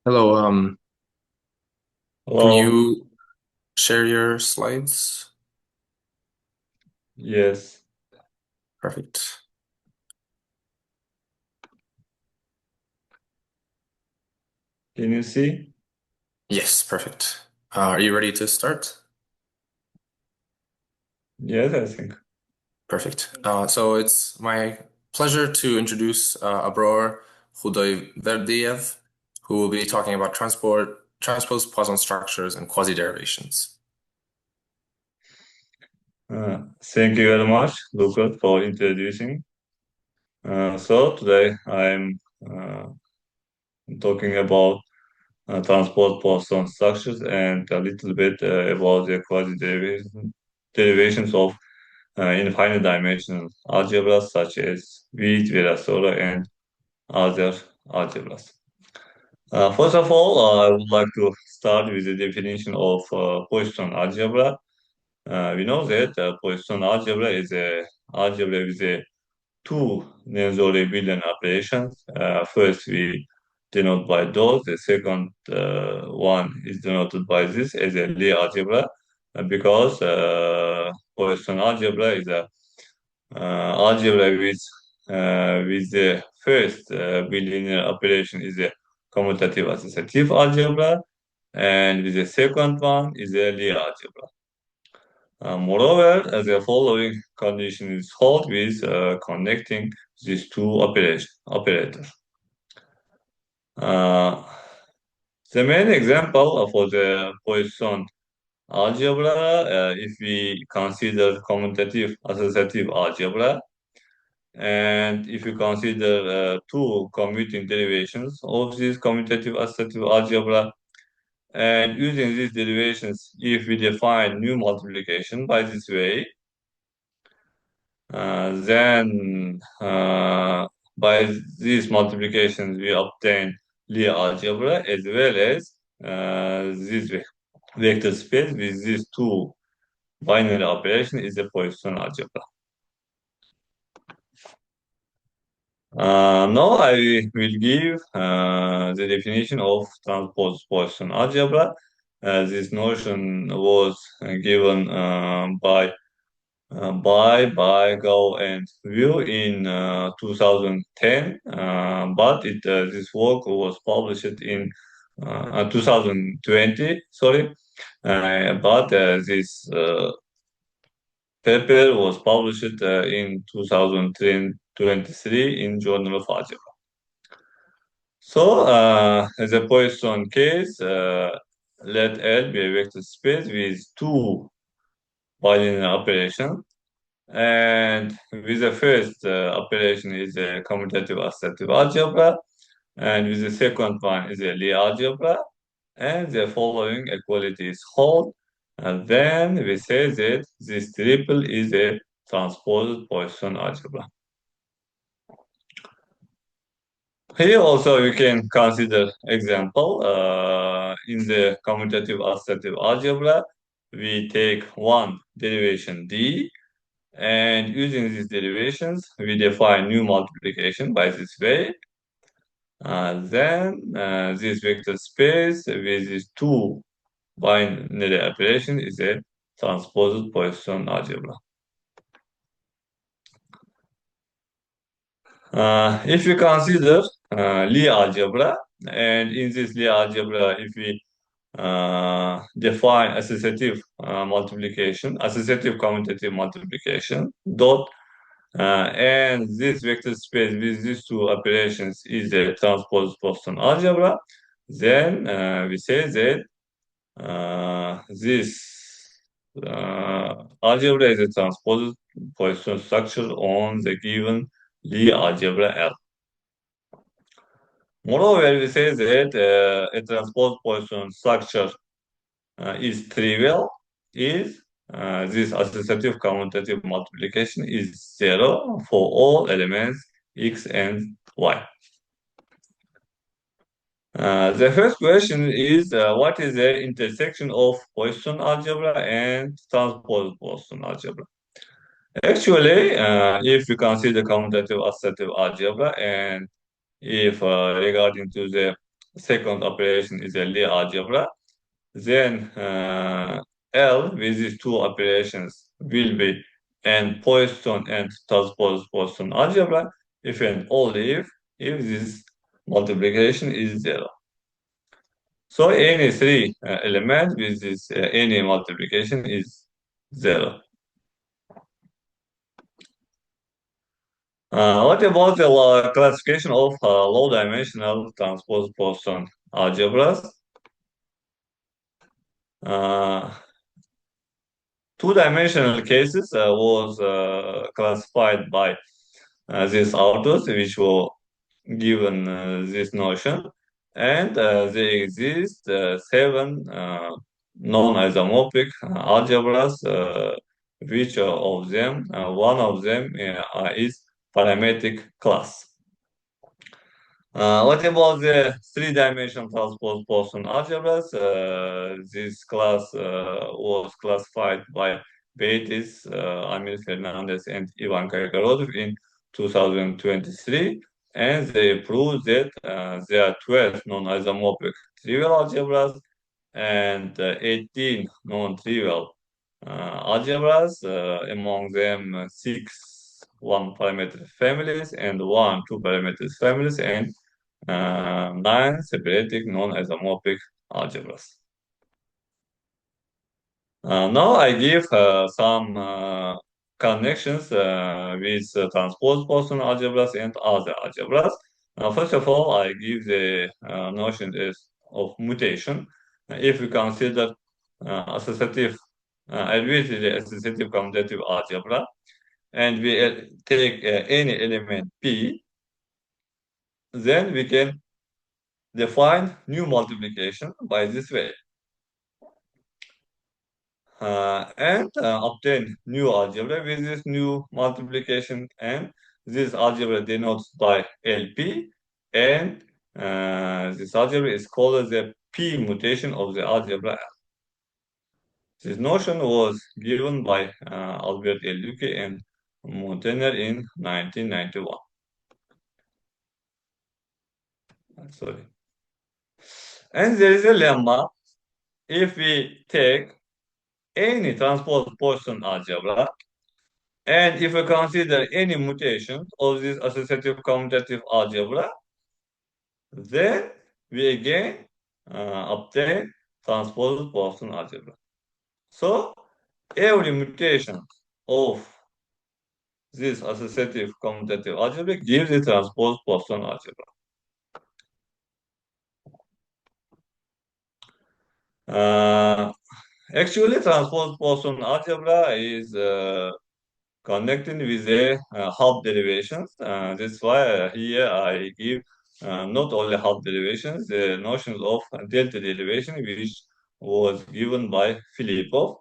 Hello, can Hello. you share your slides? Yes. Perfect. Can you see? Yes, perfect. Are you ready to start? Yes, I think. Perfect. So it's my pleasure to introduce Abror Khudoyberdiyev, who will be talking about transposed Poisson structures and quasi-derivations. Thank you very much, Lucas, for introducing. So today I'm uh, talking about transport Poisson structures and a little bit about the quasi-derivations of infinite dimensional algebras such as Witt, Virasoro, and other algebras. First of all, I would like to start with the definition of Poisson algebra. We know that Poisson algebra is a algebra with two non-Abelian operations. First, we denote by those. The second one is denoted by this as a Lie algebra because Poisson algebra is a algebra with the first bilinear operation is a commutative associative algebra, and with the second one is a Lie algebra. Moreover, the following condition is held with connecting these two operators. Uh, the main example for the Poisson algebra, if we consider commutative associative algebra, and if you consider two commuting derivations of this commutative associative algebra, and using these derivations, if we define new multiplication by this way, then by these multiplications we obtain Lie algebra as well as this vector space with these two binary operation is a Poisson algebra. Now I will give the definition of transposed Poisson algebra. This notion was given by Gao and Wu in 2010, but this work was published in 2020. Sorry, but this paper was published in 2023 in Journal of Algebra. So, as a Poisson case, let L be a vector space with two bilinear operations. And with the first operation is a commutative associative algebra, and with the second one is a Lie algebra, and the following equality is held, and then we say that this triple is a transposed Poisson algebra. Here also you can consider example in the commutative associative algebra. We take one derivation d, and using these derivations, we define new multiplication by this way. Then this vector space with these two binary operation is a transposed Poisson algebra. If we consider Lie algebra, and in this Lie algebra, if we define associative multiplication, associative commutative multiplication, dot. And this vector space with these two operations is a transposed Poisson algebra. Then we say that this algebra is a transposed Poisson structure on the given Lie algebra L. Moreover, we say that a transposed Poisson structure is trivial if this associative commutative multiplication is zero for all elements x and y. The first question is what is the intersection of Poisson algebra and transposed Poisson algebra? Actually, if we consider commutative associative algebra and if regarding to the second operation is a Lie algebra, then L with these two operations will be an Poisson and transposed Poisson algebra if and only if this multiplication is zero. So any three element with this any multiplication is zero. What about the classification of low-dimensional transposed Poisson algebras? Uh, Two-dimensional cases was classified by these authors, which were given this notion, and there exist seven non-isomorphic algebras, which of them, one of them is parametric class. What about the three-dimensional transposed Poisson algebras? This class was classified by Beitis, Amir Fernandez, and Ivan Karagorodov in 2023, and they proved that there are 12 non-isomorphic trivial algebras and 18 non-trivial algebras, among them six one-parameter families and one two-parameter families, and nine separating non-isomorphic algebras. Now I give some connections with transposed Poisson algebras and other algebras. First of all, I give the notion of mutation. If we consider associative, arbitrary associative commutative algebra, and we take any element P, then we can define new multiplication by this way. And obtain new algebra with this new multiplication, and this algebra denotes by LP, and this algebra is called the P mutation of the algebra. This notion was given by Albert L. Luque and Montaner in 1991. Sorry. And there is a lemma. If we take any transposed Poisson algebra, and if we consider any mutation of this associative commutative algebra, then we again obtain transposed Poisson algebra. So every mutation of this associative commutative algebra gives a transposed Poisson algebra. Actually, transposed Poisson algebra is connecting with the half derivations. That's why here I give not only half derivations, the notions of delta derivation, which was given by Filipov.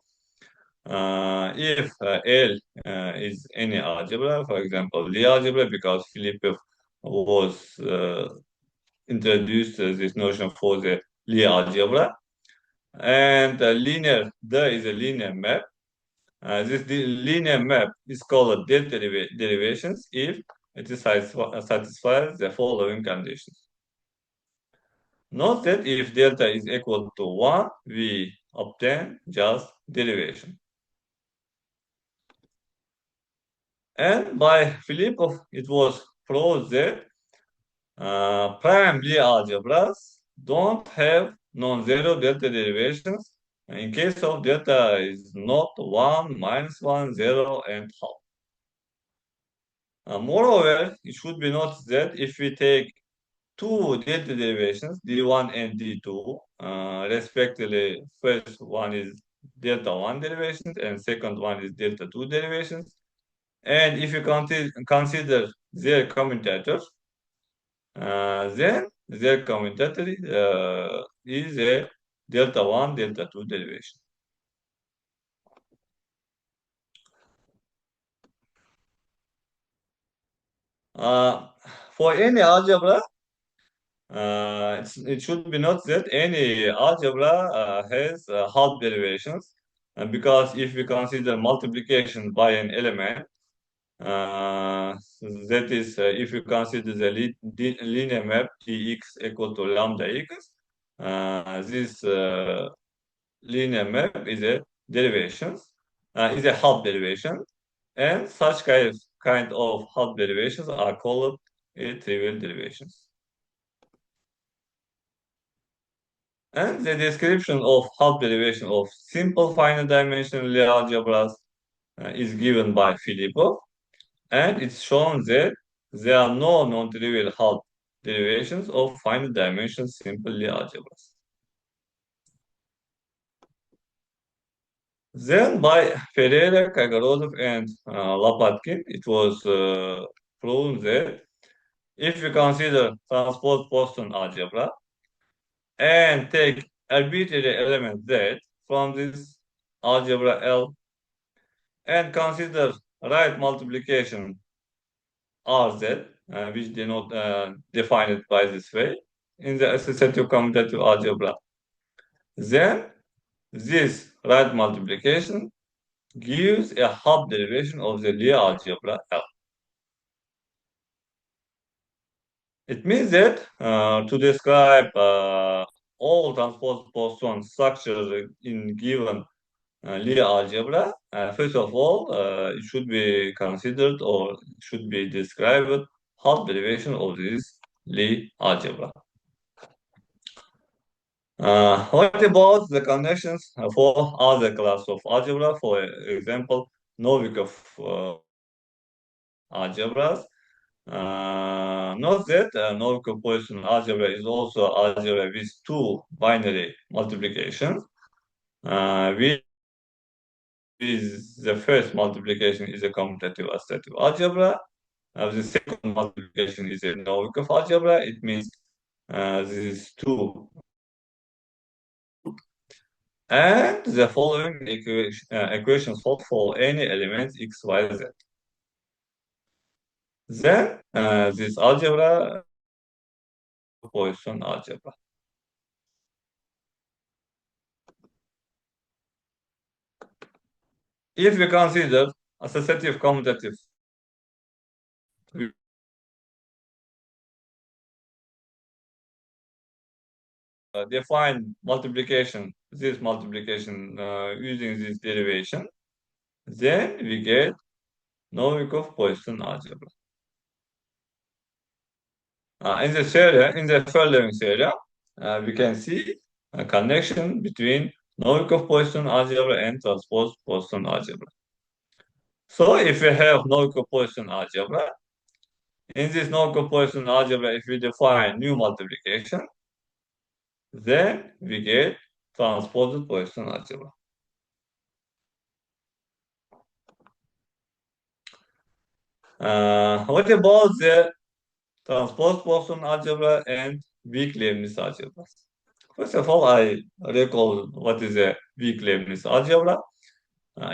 If L is any algebra, for example, Lie algebra, because Filipov was introduced this notion for the Lie algebra, and linear, there is a linear map. This linear map is called delta derivations if it satisfies the following conditions. Note that if delta is equal to 1, we obtain just derivation. And by Filipov, it was proved that prime Lie algebras don't have non-zero delta derivations in case of delta is not 1, -1, 0, and half. Moreover, it should be noted that if we take two delta derivations, d1 and d2, respectively, first one is delta 1 derivations and second one is delta 2 derivations, and if you consider their commutators, then their commutator is a delta 1, delta 2 derivation. For any algebra, it should be noted that any algebra has half derivations, because if we consider multiplication by an element, That is, if you consider the linear map dx equal to lambda x, this linear map is a derivations, is a half derivation, and such kind of half derivations are called trivial derivations. And the description of half derivation of simple finite dimensional algebras is given by Filipov, and it's shown that there are no non-trivial half derivations of finite dimension simple algebras. Then by Ferreira, Kagarodov, and Lapatkin, it was proven that if we consider transposed Poisson algebra and take arbitrary element Z from this algebra L and consider right multiplication RZ, which denote defined by this way in the associative commutative algebra, then this right multiplication gives a half derivation of the Lie algebra L. It means that to describe all transposed Poisson structures in given Lie algebra, first of all, it should be considered or should be described half derivation of this Lie algebra. What about the connections for other class of algebra? For example, Novikov algebras. Note that Novikov Poisson algebra is also algebra with two binary multiplications. With the first multiplication is a commutative associative algebra. The second multiplication is a Novikov algebra. It means these two. And the following equations hold for any elements x, y, z. Then this algebra, Poisson algebra. If we consider associative commutative, we define multiplication, this multiplication using this derivation, then we get Novikov Poisson algebra. In the following area, we can see a connection between Novikov Poisson algebra and transposed Poisson algebra. So if we have Novikov Poisson algebra, in this Novikov Poisson algebra, if we define new multiplication, then we get transposed Poisson algebra. What about the transposed Poisson algebra and weak Leibniz algebras? First of all, I recall what is a weak Leibniz algebra.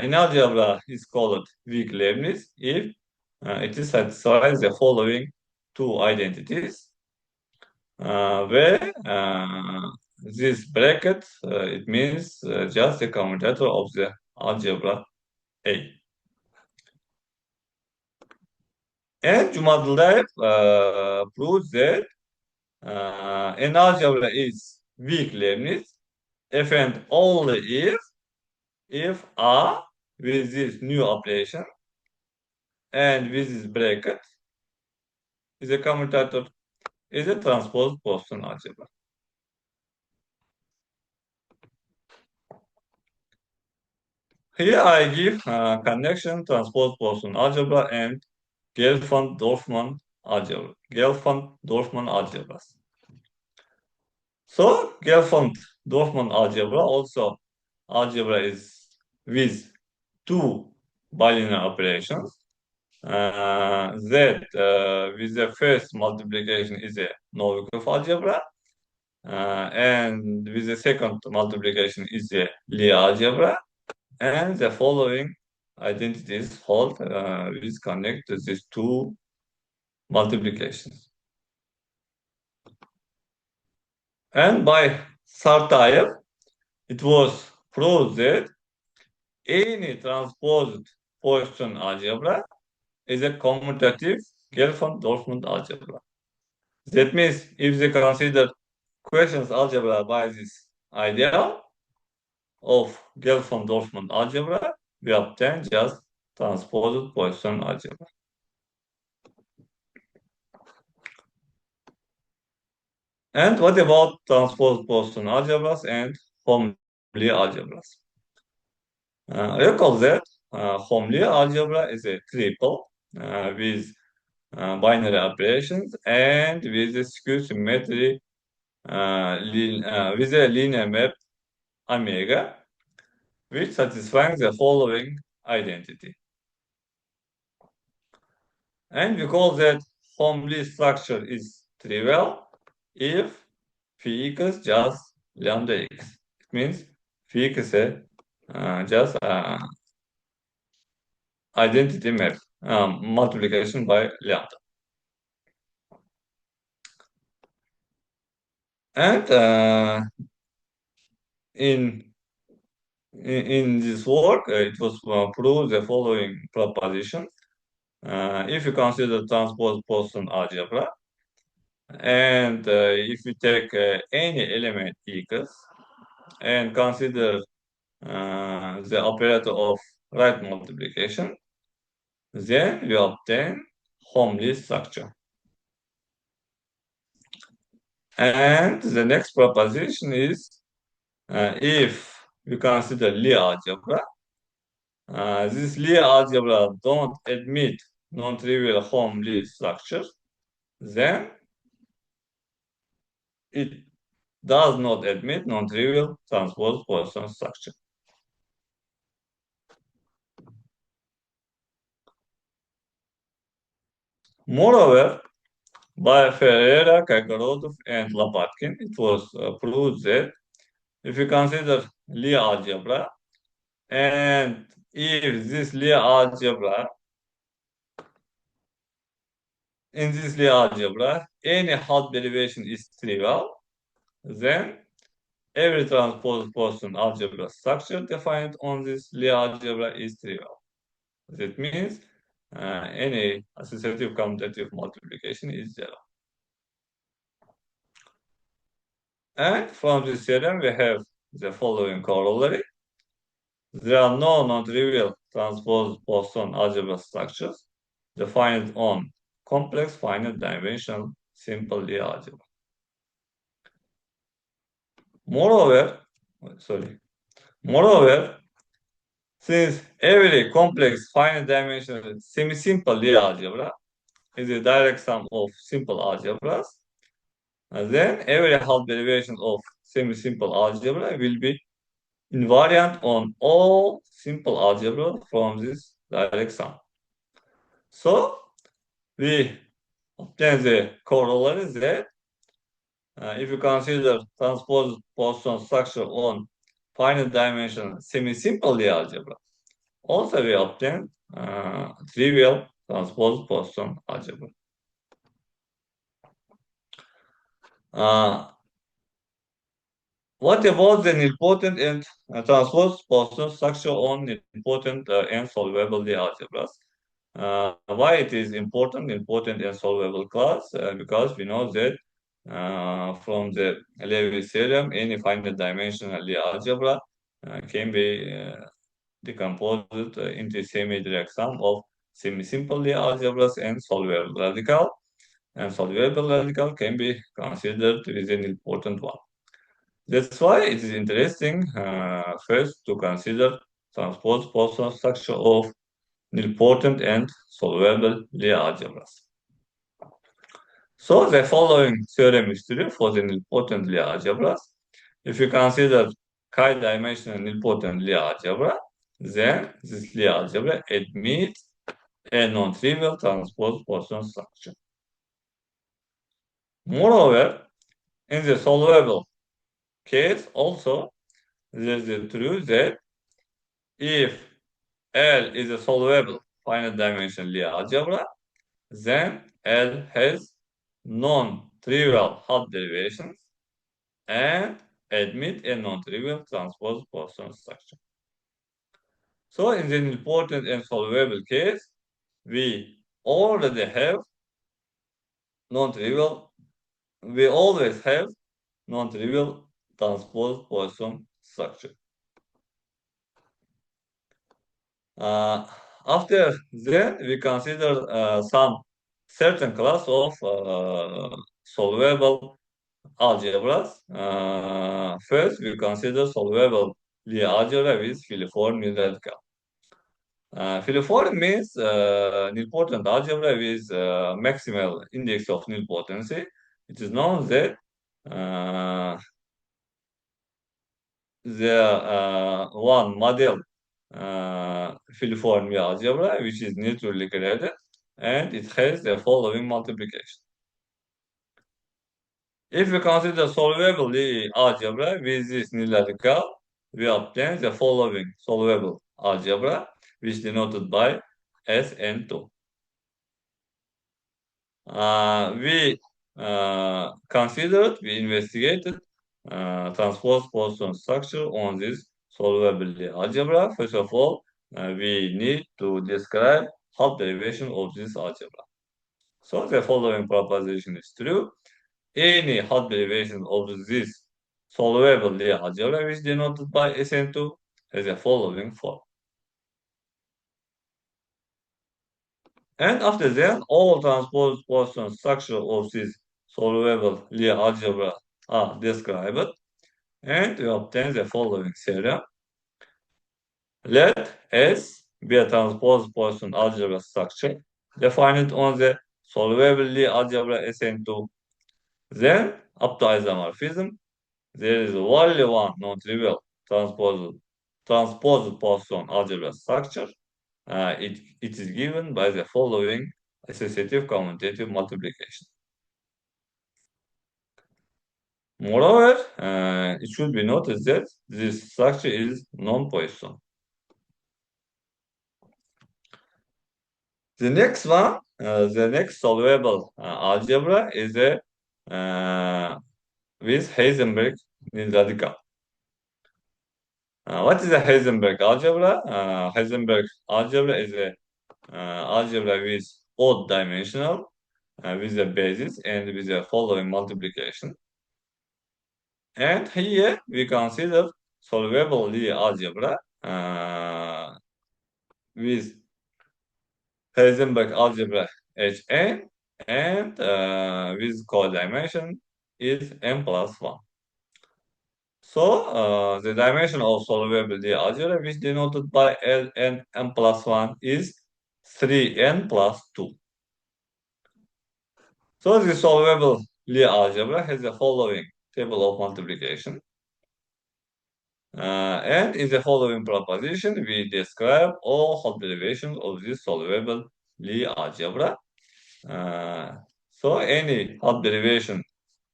In algebra, it's called weak Leibniz if it satisfies the following two identities, where this bracket, it means just the commutator of the algebra A. And Jumadlev proves that an algebra is weak Leibniz if and only if A with this new operation and with this bracket is a commutator, is a transposed Poisson algebra. Here I give connection transposed Poisson algebra and Gelfand-Dorfman algebra. Gelfand-Dorfman algebras. So Gelfand-Dorfman algebra also algebra is with two bilinear operations. That with the first multiplication is a Novikov algebra, and with the second multiplication is a Lie algebra, and the following identities hold with connect these two multiplications. And by Sartayev, it was proved that any transposed Poisson algebra is a commutative Gelfand-Dorfman algebra. That means if they consider questions algebra by this idea of Gelfand-Dorfman algebra, we obtain just transposed Poisson algebra. And what about transposed Poisson algebras and Homely algebras? Recall that Homely algebra is a triple with binary operations and with a skew symmetry with a linear map omega, which satisfies the following identity. And we call that Homely structure is trivial if phi equals just lambda x. It means phi equals just identity map multiplication by lambda. And in this work, it was proved the following proposition. If you consider transposed Poisson algebra, and if you take any element equals and consider the operator of right multiplication, then you obtain Homely structure. And the next proposition is if we consider Lie algebra, this Lie algebra don't admit non-trivial Homely structures, then it does not admit non-trivial transposed Poisson structure. Moreover, by Ferreira, Kakarotov, and Lopatkin, it was proved that if you consider Lie algebra, and if this Lie algebra, in this Lie algebra, any half derivation is trivial, then every transposed Poisson algebra structure defined on this Lie algebra is trivial. That means any associative commutative multiplication is zero. And from this theorem, we have the following corollary. There are no non-trivial transposed Poisson algebra structures defined on complex finite-dimensional simple Lie algebra. Moreover, since every complex finite-dimensional semi-simple Lie algebra is a direct sum of simple algebras, then every half derivation of semi-simple algebra will be invariant on all simple algebra from this direct sum. So we obtain the corollary that if you consider transposed Poisson structure on finite dimensional semi-simple Lie algebra, also we obtain trivial transposed Poisson algebra. What about the nilpotent and transposed Poisson structure on nilpotent and solvable Lie algebras? Why it is important and solvable class? Because we know that from the Lewis theorem, any finite dimensional Lie algebra can be decomposed into semi-direct sum of semi-simple Lie algebras and solvable radical. And solvable radical can be considered as an important one. That's why it is interesting first to consider transposed Poisson structure of nilpotent and solvable Lie algebras. So the following theorem is true for the nilpotent Lie algebras. If you consider chi-dimensional nilpotent Lie algebra, then this Lie algebra admits a non-trivial transposed Poisson structure. Moreover, in the solvable case also, there is the truth that if L is a solvable finite dimensional Lie algebra, then L has non-trivial half derivations and admit a non-trivial transposed Poisson structure. So in the nilpotent and solvable case, we already have non-trivial, we always have non-trivial transposed Poisson structure. Uh, After then, we consider some certain class of solvable algebras. First, we consider solvable Lie algebra with filiform nilradical. Filiform means nilpotent algebra with maximal index of nilpotency. It is known that the one model filiform algebra which is neutrally graded, and it has the following multiplication. If we consider solvable Lie algebra with this nilradical, we obtain the following solvable algebra, which denoted by Sn2. We investigated transposed Poisson structure on this solvable algebra. First of all, we need to describe half derivation of this algebra. So the following proposition is true. Any half derivation of this solvable algebra, which denoted by Sn2, has the following form. And after that, all transposed Poisson structure of this solvable Lie algebra are described, and we obtain the following theorem. Let S be a transposed Poisson algebra structure defined on the solvable Lie algebra Sn2. Then, up to isomorphism, there is only one non-trivial transposed Poisson algebra structure. It is given by the following associative commutative multiplication. Moreover, it should be noted that this structure is non-Poisson. The next one, the next solvable algebra is a with Heisenberg-Witt. What is a Heisenberg algebra? Heisenberg algebra is a algebra with odd dimensional, with a basis and with the following multiplication. And here we consider solvable Lie algebra with Heisenberg algebra Hn, and with co-dimension is n plus 1. So the dimension of solvable Lie algebra, which denoted by Ln n plus 1, is 3n plus 2. So the solvable Lie algebra has the following table of multiplication. And in the following proposition, we describe all half derivations of this solvable Lie algebra. So any half derivation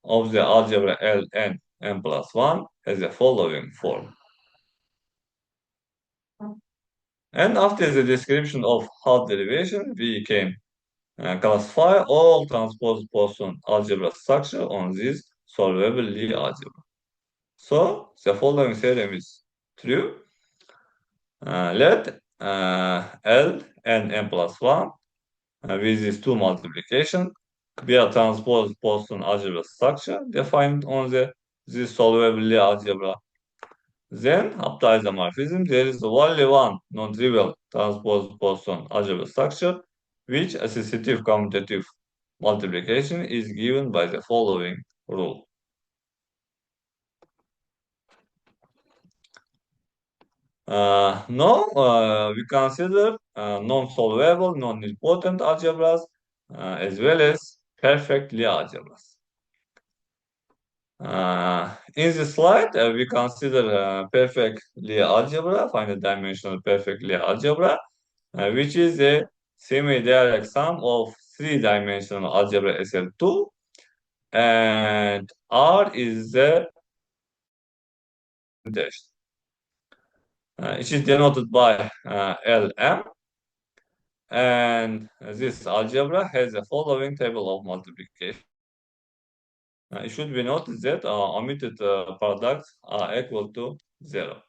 of the algebra Ln n plus 1 has the following form. And after the description of half derivation, we can classify all transposed Poisson algebra structure on this solvable Lie algebra. So the following theorem is true. Let L and n plus 1 with these two multiplication be a transposed Poisson algebra structure defined on this solvable Lie algebra. Then, after isomorphism, there is only one non-trivial transposed Poisson algebra structure, which associative commutative multiplication is given by the following rule. Now, we consider non-solvable, non-nilpotent algebras as well as perfect Lie algebras. In this slide, we consider perfect Lie algebra, finite dimensional perfect Lie algebra, which is a semi-direct sum of three-dimensional algebra SL2, and R is the dash. It is denoted by LM, and this algebra has the following table of multiplication. It should be noted that omitted products are equal to 0.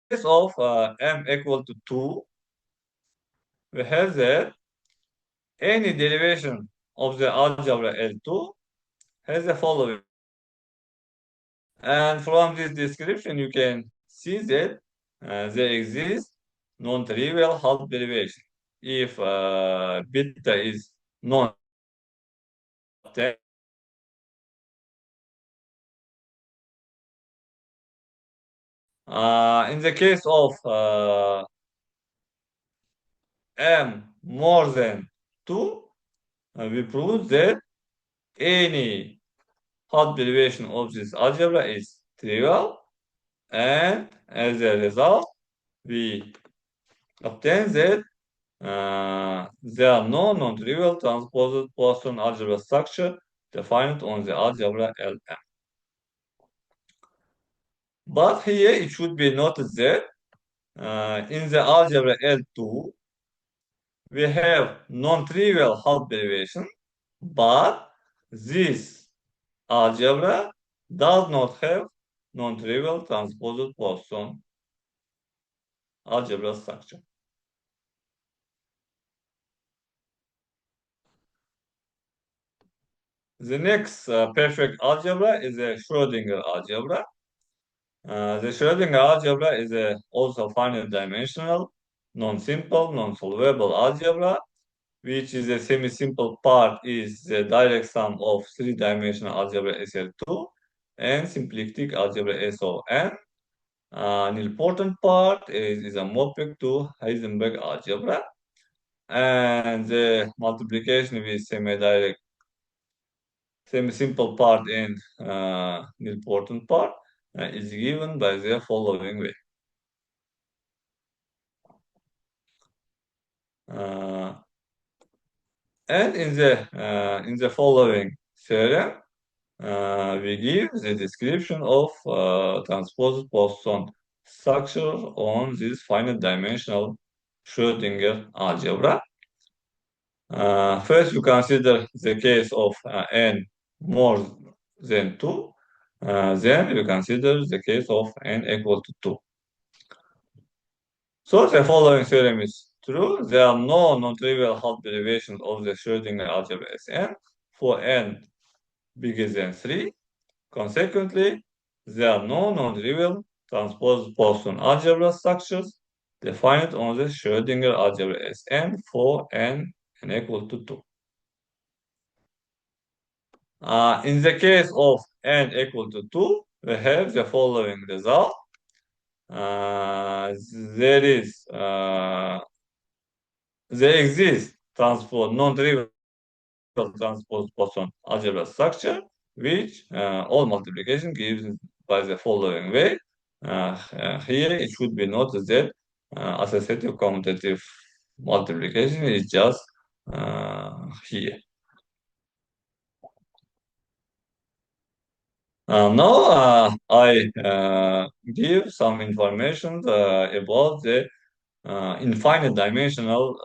case of m equal to 2, we have that any derivation of the algebra L2 has the following. And from this description, you can see that there exists non-trivial half derivation. If beta is non-10, in the case of m more than 2, we prove that any half derivation of this algebra is trivial, and as a result, we obtain that there are no non-trivial transposed Poisson algebra structure defined on the algebra Lm. But here it should be noted that in the algebra L2, we have non-trivial half derivation, but this algebra does not have non-trivial transposed Poisson algebra structure. The next perfect algebra is a Schrodinger algebra. The Schrodinger algebra is also finite dimensional, non-simple, non-solvable algebra, which is a semi-simple part is the direct sum of three-dimensional algebra SL2 and symplectic algebra SON. An important part is a moped to Heisenberg algebra, and the multiplication with semi-simple part and important part is given by the following way. And in the following theorem, we give the description of transposed Poisson structure on this finite dimensional Schrodinger algebra. First, you consider the case of n more than 2. Then you consider the case of n equal to 2. So the following theorem is true. There are no non-trivial half derivations of the Schrodinger algebra Sn for n bigger than 3. Consequently, there are no non-trivial transposed Poisson algebra structures defined on the Schrodinger algebra Sn for n equal to 2. In the case of n equal to 2, we have the following result. There exists non-trivial transposed Poisson algebra structure, which all multiplication gives by the following way. Here it should be noted that associative commutative multiplication is just here. Now I give some information about the infinite dimensional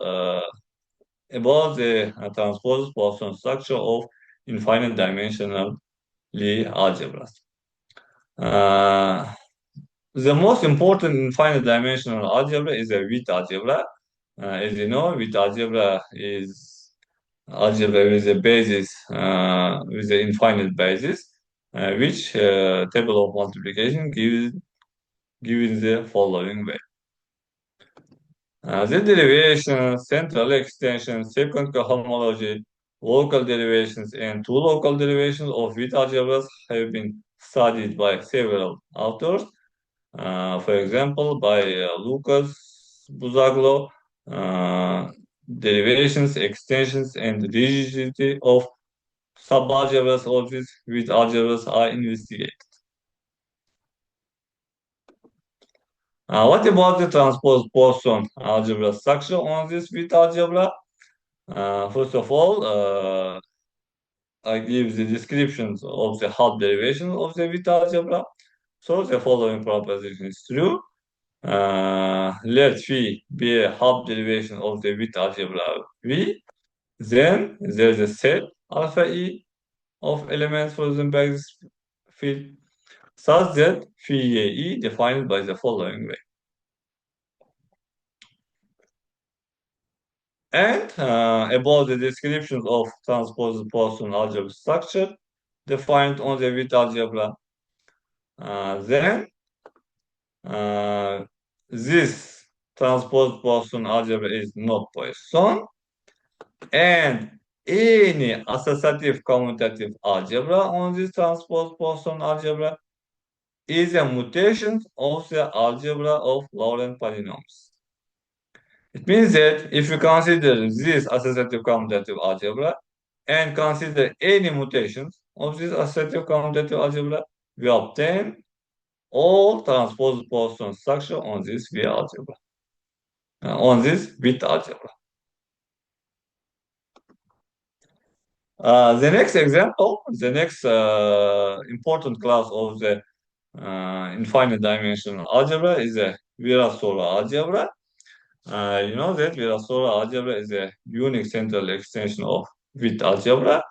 about the transposed Poisson structure of infinite dimensional Lie algebras. The most important infinite dimensional algebra is a Witt algebra. As you know, Witt algebra is algebra with a basis, with an infinite basis, which table of multiplication gives the following way. The derivation, central extension, second cohomology, local derivations, and two local derivations of Witt algebras have been studied by several authors. For example, by Lucas Buzaglo, derivations, extensions, and rigidity of subalgebras of these Witt algebras are investigated. What about the transposed Poisson algebra structure on this Witt algebra? First of all, I give the descriptions of the half derivation of the Witt algebra. So the following proposition is true. Let phi be a half derivation of the Witt algebra V. Then there's a set alpha E of elements for the basis field such that phi E defined by the following way. And about the descriptions of transposed Poisson algebra structure defined on the Witt algebra, then this transposed Poisson algebra is not Poisson, and any associative commutative algebra on this transposed Poisson algebra is a mutation of the algebra of Laurent polynomials. It means that if you consider this associative commutative algebra and consider any mutations of this associative commutative algebra, we obtain all transposed Poisson structure on this V algebra, on this Witt algebra. The next example, the next important class of the infinite dimensional algebra is a Virasoro algebra. You know that Virasoro algebra is a unique central extension of Witt algebra,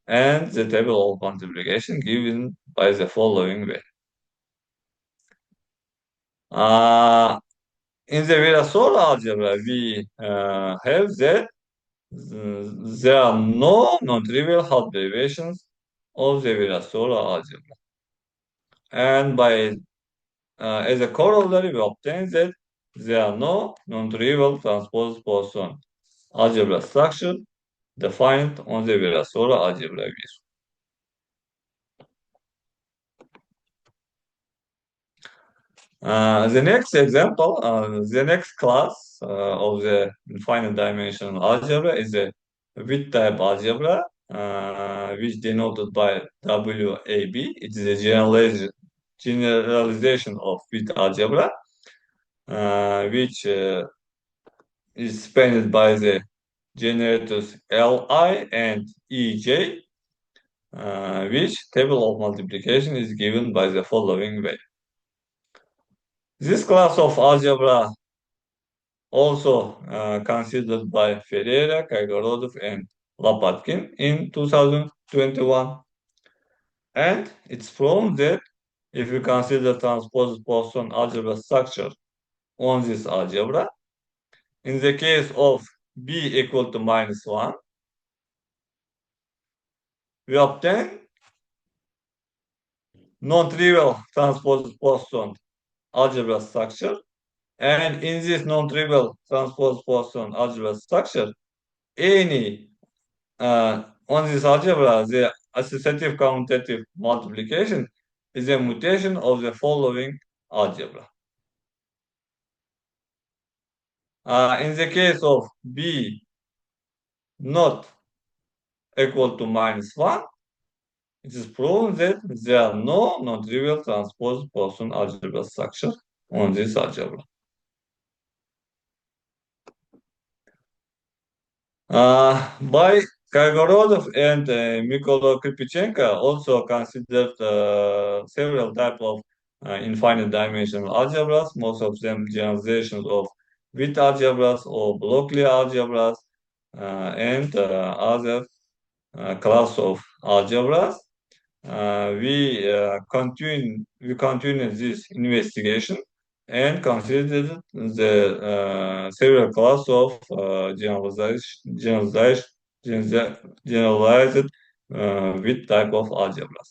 and the table of multiplication given by the following way. In the Virasoro algebra, we have that there are no non-trivial half derivations of the Virasoro algebra. And by as a corollary, we obtain that there are no non-trivial transposed Poisson algebra structure defined on the Virasoro algebra V. The next example, the next class of the infinite dimensional algebra is the Witt-type algebra, which denoted by WAB. It is a generalization of Witt algebra, which is spanned by the generators Li and Ej, which table of multiplication is given by the following way. This class of algebra also considered by Ferreira, Kaygorodov, and Lapatkin in 2021. And it's proven that if you consider transposed Poisson algebra structure on this algebra, in the case of b equal to -1, we obtain non-trivial transposed Poisson algebra structure. And in this non-trivial transposed Poisson algebra structure, any on this algebra, the associative commutative multiplication is a mutation of the following algebra. In the case of b not equal to -1, it is proven that there are no non-trivial transposed Poisson algebra structure on this algebra. By Kaygorodov and Mykola Kirpichenko also considered several types of infinite dimensional algebras, most of them generalizations of Witt algebras or Blockley algebras, and other class of algebras. We continue this investigation and considered the several class of generalized with type of algebras.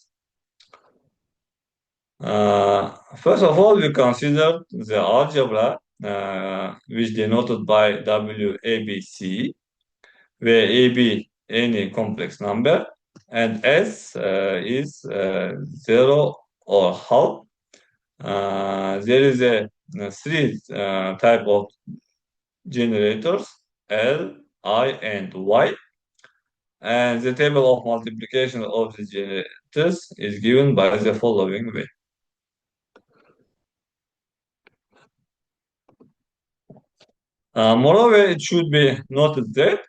First of all, we consider the algebra which denoted by WABC, where AB any complex number and S is 0 or half. There is a three type of generators, L, I, and Y. And the table of multiplication of the generators is given by the following way. Moreover, it should be noted that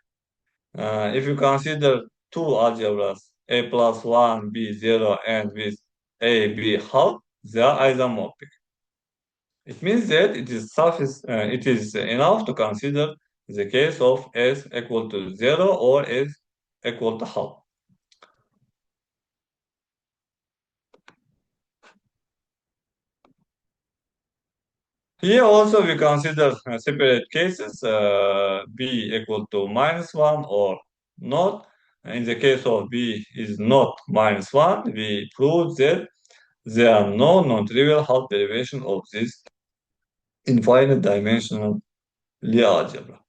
if you consider two algebras, A plus 1, B 0, and with A, B half, they are isomorphic. It means that it is enough to consider the case of S equal to 0 or S equal to half. Here also we consider separate cases, b equal to -1 or not. In the case of b is not -1, we prove that there are no non-trivial half derivation of this infinite dimensional Lie algebra.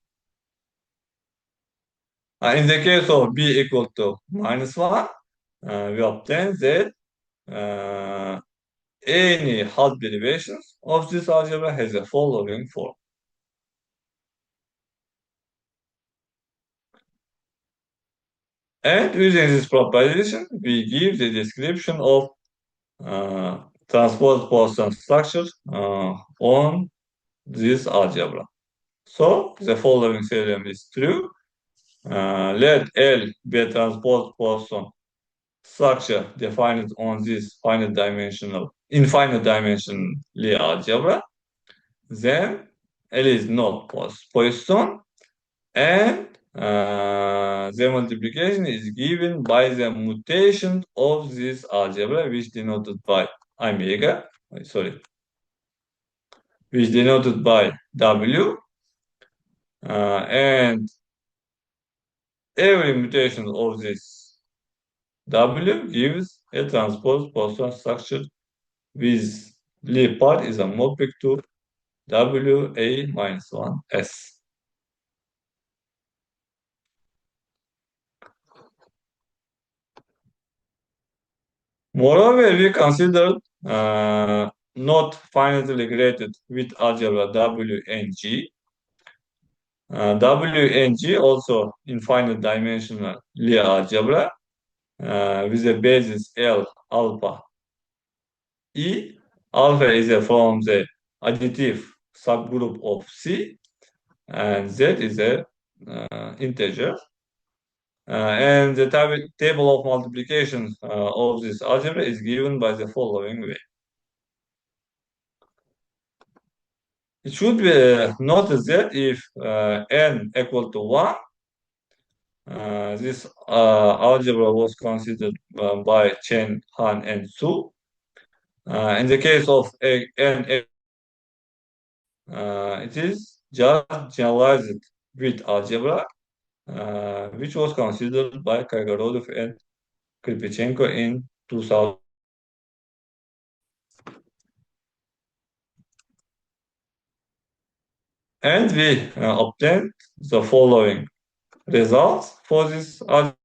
In the case of b equal to -1, we obtain that any half derivations of this algebra has a following form. And using this proposition, we give the description of transposed Poisson structure on this algebra. So the following theorem is true. Let L be a transposed Poisson structure defined on this infinite dimension Lie algebra. Then L is not Poisson, and the multiplication is given by the mutation of this algebra, which denoted by omega, which denoted by W, and every mutation of this W gives a transposed Poisson structure with Lie part is homomorphic to WA-1S. Moreover, we considered not finitely graded with algebra W and G. W and G also infinite dimensional Lie algebra with a basis L alpha E. Alpha is from the additive subgroup of C, and Z is a integer. And the table of multiplication of this algebra is given by the following way. It should be noticed that if n equal to 1, this algebra was considered by Chen, Han, and Su. In the case of n, it is just generalized Witt algebra, which was considered by Kaigorodov and Kripichenko in 2000. And we obtained the following results for this algebra.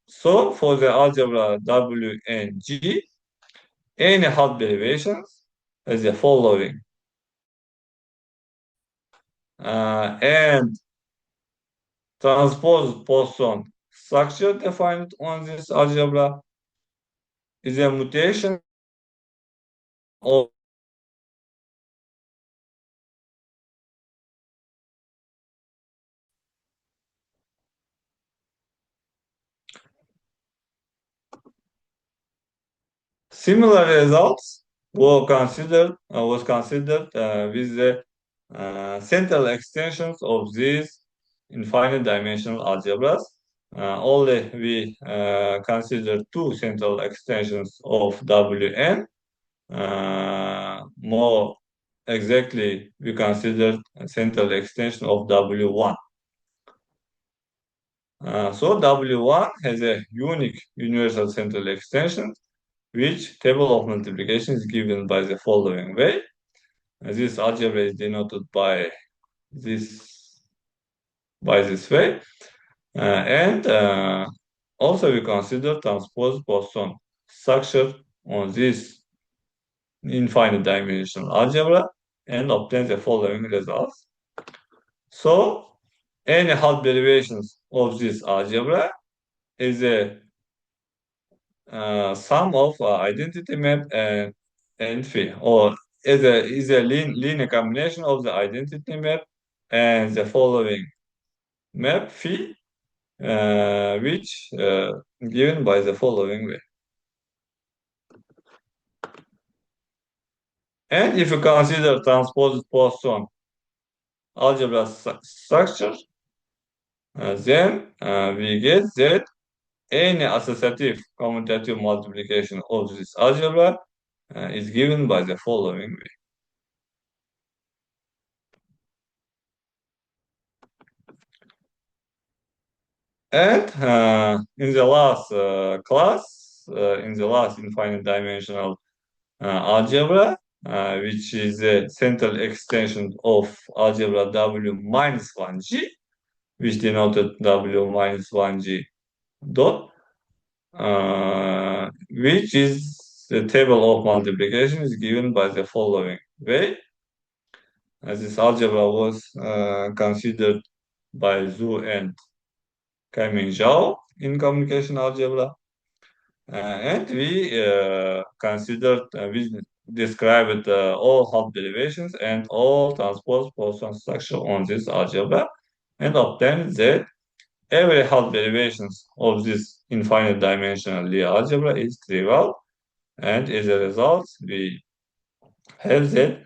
So for the algebra W and G, any half derivations is the following. And transposed Poisson structure defined on this algebra is a mutation of similar results was considered with the central extensions of these infinite dimensional algebras. Only we consider two central extensions of Wn. More exactly, we consider a central extension of W1. So W1 has a unique universal central extension, which table of multiplication is given by the following way. This algebra is denoted by this way. And also we consider transposed Poisson structure on this infinite dimensional algebra and obtain the following results. So any half derivations of this algebra is a sum of identity map and phi, or is a linear combination of the identity map and the following map phi, which given by the following way. And if you consider transposed Poisson algebra structure, then we get that any associative commutative multiplication of this algebra is given by the following way. And in the last class, in the last infinite dimensional algebra, which is a central extension of algebra W minus 1G, which denoted W minus 1G dot, which is the table of multiplication is given by the following way. As this algebra was considered by Zhu and Kaimin Zhao in communication algebra. And we described all half derivations and all transposed Poisson structure on this algebra and obtained that every half derivations of this infinite dimensional Lie algebra is trivial, and as a result, we have that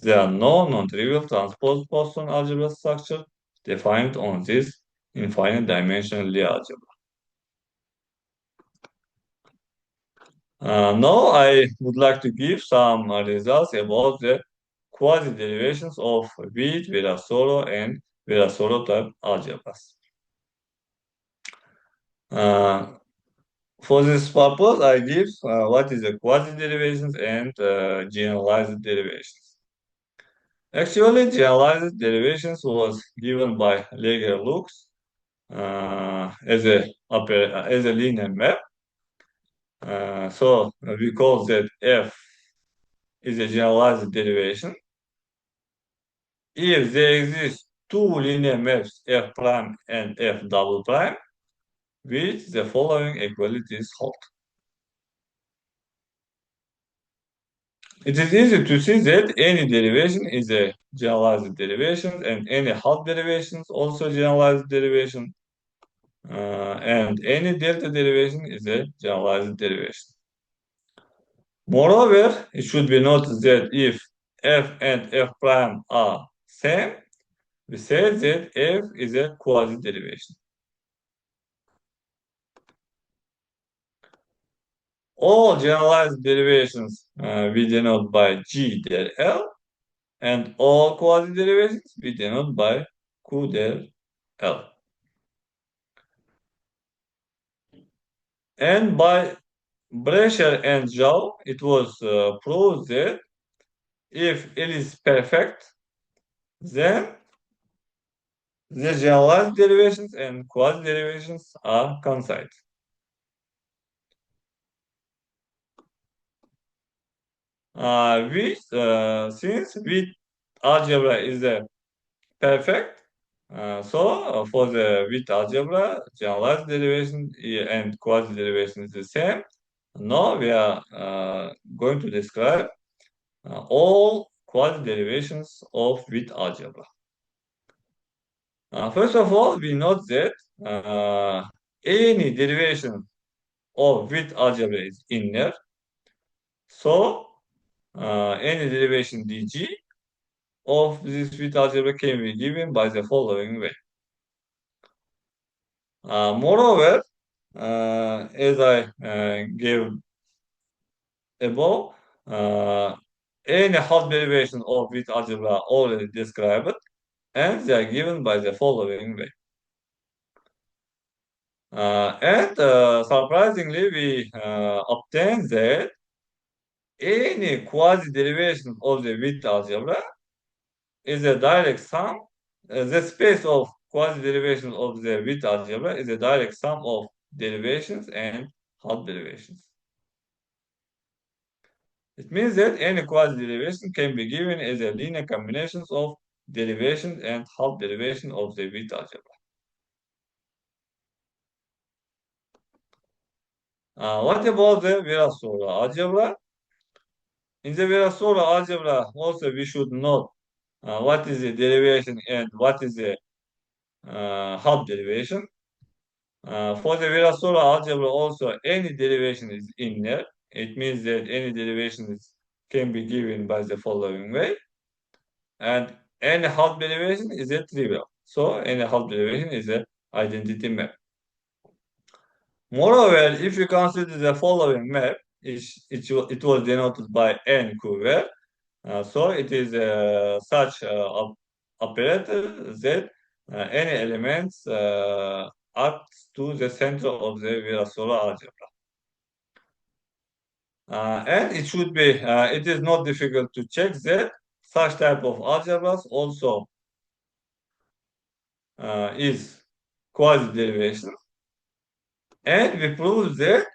there are no non-trivial transposed Poisson algebra structure defined on this infinite dimensional Lie algebra. Now I would like to give some results about the quasi-derivations of Witt, Virasoro, and Virasoro-type algebras. For this purpose, I give what is the quasi-derivations and generalized derivations. Actually, generalized derivations was given by Lager-Lux as a linear map. So we call that F is a generalized derivation. If there exist two linear maps F prime and F double prime, which the following equalities hold. It is easy to see that any derivation is a generalized derivation and any half derivation is also generalized derivation. And any delta derivation is a generalized derivation. Moreover, it should be noted that if f and f prime are same, we say that f is a quasi-derivation. All generalized derivations we denote by G del L, and all quasi-derivations we denote by Q del L. And by Brecher and Zhao, it was proved that if L is perfect, then the generalized derivations and quasi-derivations are concise. Since Witt algebra is a perfect, so for the Witt algebra, generalized derivation and quasi-derivation is the same. Now we are going to describe all quasi-derivations of Witt algebra. First of all, we note that any derivation of Witt algebra is inner. So any derivation dg of this Witt algebra can be given by the following way. Moreover, as I gave above, any half derivation of Witt algebra already described, and they are given by the following way. And surprisingly, we obtain that any quasi-derivation of the Witt algebra is a direct sum. The space of quasi-derivation of the Witt algebra is a direct sum of derivations and half derivations. It means that any quasi-derivation can be given as a linear combinations of derivations and half derivation of the Witt algebra. What about the Virasoro algebra? In the Virasoro algebra, also we should note what is the derivation and what is the half derivation. For the Virasoro algebra, also any derivation is inner. It means that any derivation can be given by the following way, and any half derivation is a trivial. So any half derivation is an identity map. Moreover, if you consider the following map, it was denoted by n curve. So it is such operator that any elements acts to the center of the Virasoro algebra. And it is not difficult to check that such type of algebras also is quasi-derivation. And we prove that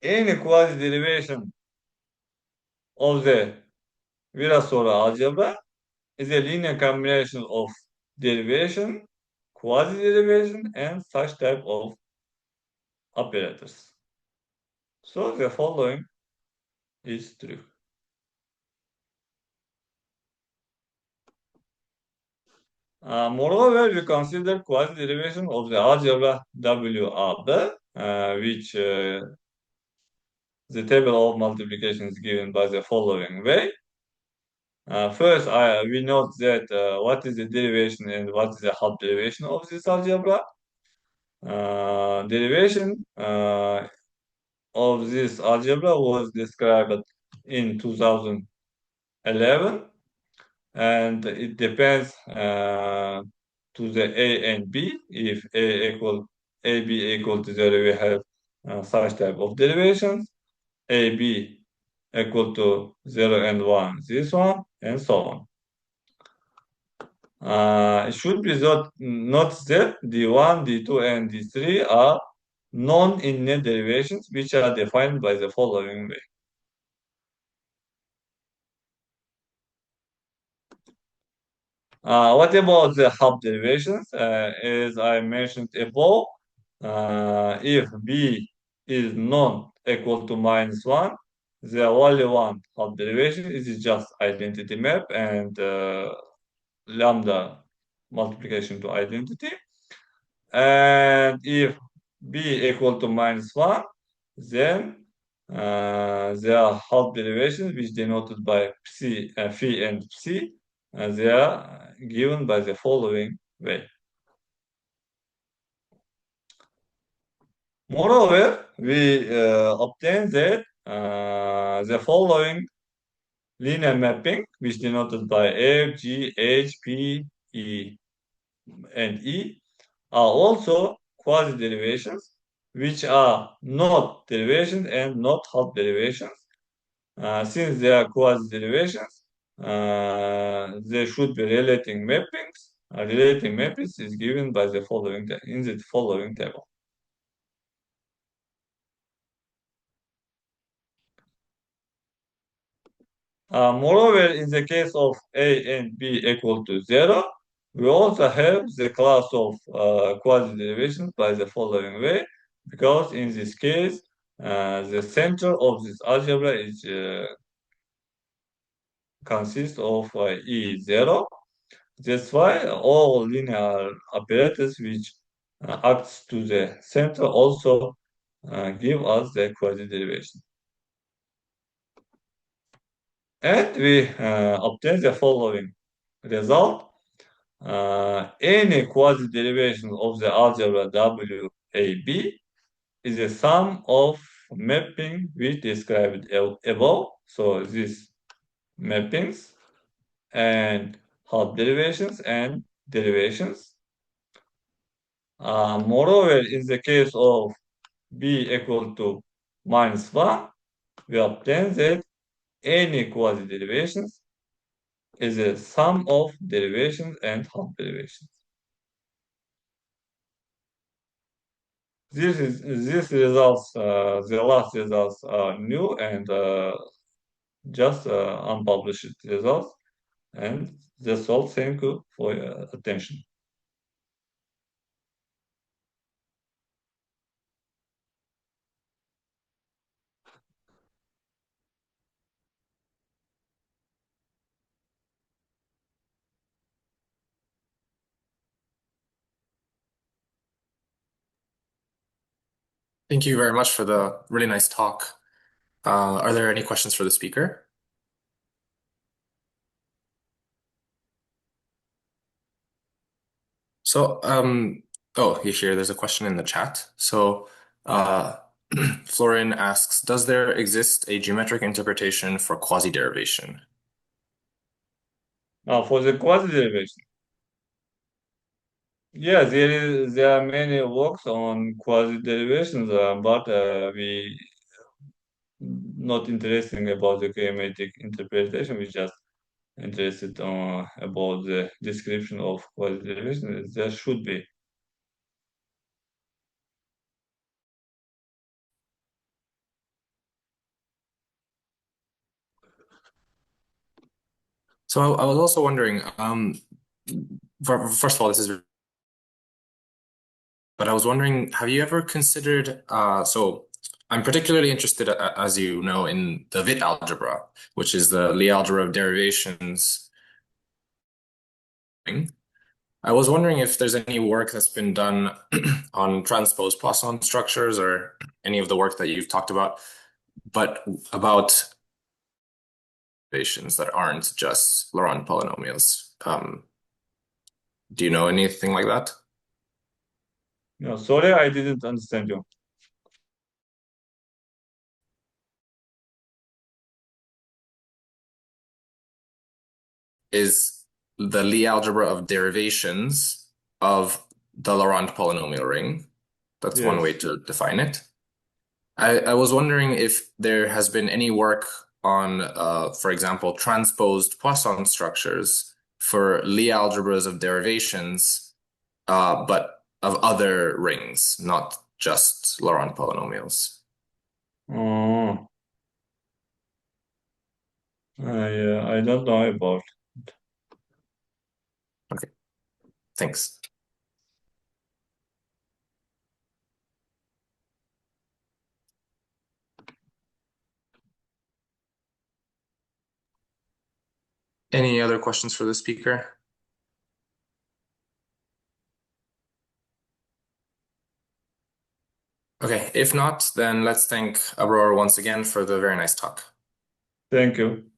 any quasi-derivation of the Virasoro algebra is a linear combination of derivation, quasi-derivation, and such type of operators. So the following is true. Moreover, we consider quasi-derivation of the algebra WAB, which the table of multiplication is given by the following way. First, we note that what is the derivation and what is the half derivation of this algebra. Derivation of this algebra was described in 2011, and it depends to the A and B. If AB equal to 0, we have such type of derivations. AB equal to 0 and 1, this one, and so on. It should be not that D1, D2, and D3 are non-infinite derivations, which are defined by the following way. What about the half derivations? As I mentioned above, if B is non-equal to -1, the only one half derivation is just identity map and lambda multiplication to identity. And if B equal to -1, then there are half derivations which denoted by phi and psi. They are given by the following way. Moreover, we obtain that the following linear mapping, which denoted by F, G, H, P, E, and E, are also quasi-derivations, which are not derivations and not half derivations. Since they are quasi-derivations, there should be relating mappings. Relating mappings is given by the following in the following table. Moreover, in the case of A and B equal to 0, we also have the class of quasi-derivations by the following way, because in this case, the center of this algebra is consists of E0. That's why all linear operators which acts to the center also give us the quasi-derivation. And we obtain the following result. Any quasi-derivation of the algebra WAB is a sum of mapping we described above. So these mappings and half derivations and derivations. Moreover, in the case of B equal to -1, we obtain that any quasi-derivations is a sum of derivations and half derivations. These results, the last results are new and just unpublished results. And that's all. Thank you for your attention. Thank you very much for the really nice talk. Are there any questions for the speaker? So, oh, you hear there's a question in the chat. So, uh, Florin asks, does there exist a geometric interpretation for quasi-derivation? For the quasi-derivation, yeah, there are many works on quasi-derivations, but we not interesting about the geometric interpretation. We just interested about the description of quasi-derivation. There should be. So I was also wondering, first of all, but I was wondering, have you ever considered, so I'm particularly interested, as you know, in the Witt algebra, which is the Lie algebra of derivations. I was wondering if there's any work that's been done on transposed Poisson structures or any of the work that you've talked about, but about derivations that aren't just Laurent polynomials. Do you know anything like that? No, sorry, I didn't understand you. Is the Lie algebra of derivations of the Laurent polynomial ring. That's one way Yes. to define it. I was wondering if there has been any work on, for example, transposed Poisson structures for Lie algebras of derivations, but of other rings, not just Laurent polynomials. Oh, I don't know about. Okay, thanks. Any other questions for the speaker? Okay, if not, then let's thank Abror once again for the very nice talk. Thank you.